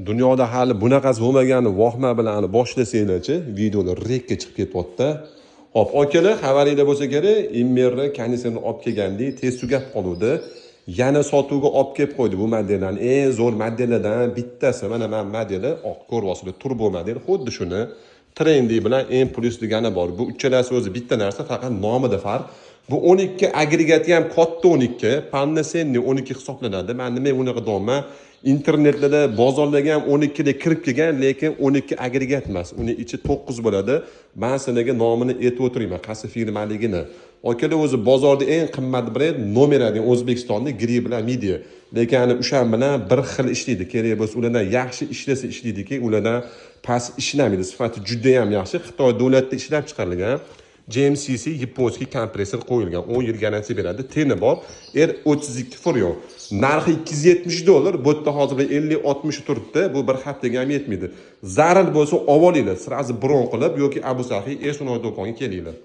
Dunyoda hali bunaqasi bo'lmagani vahma bilan boshlasanglarchi, videolar rekka chiqib ketyapti. Hop, akalar, xabaringlar bo'lsa kerak, Immerni konditsionerni olib kelgandek, tez tugab qoluvdi. Yana sotuvga olib kelib qo'ydi bu modellarni. Eng zo'r modellardan bittasi, mana bu modeli, oq ko'ryapsizlar, turbo model, xuddi shuni trendi bilan eng plus degani bor. Bu uchalasi o'zi bitta narsa, faqat nomida farq. Bu 12 agregati ham katta 12, Panasonic 12 hisoblanadi. Men nima unaqa deyman? İnternetlarda bozorlarga ham 12 da kirib kelgan, lekin 12 agregat emas. Uning ichi 9 bo'ladi. Men sizlarga nomini aytib o'tirayman, qaysi firmaligini. Okalar, o'zi bozorda eng qimmat brend Nomeradi O'zbekistonda Gri bilan Media. Lekin o'shan bilan bir xil ishlaydi. Kerak bo'lsa ulardan yaxshi ishlasa ishlaydiki, ulardan past ishlamaydi. Sifati juda ham yaxshi. Xitoy davlatida ishlab chiqarilgan. JMCC yaponskiy kompressor qo'yilgan, 10 yil garantiya beradi. Teni bor, R32 Furyo. Narxi $270. Bu yerda hozir 50-60 turibdi. Bu bir haftaga ham yetmaydi. Zarur bo'lsa olinglar, sirazi bron qilib yoki Abu Sahiy Esunoy do'koniga kelinglar.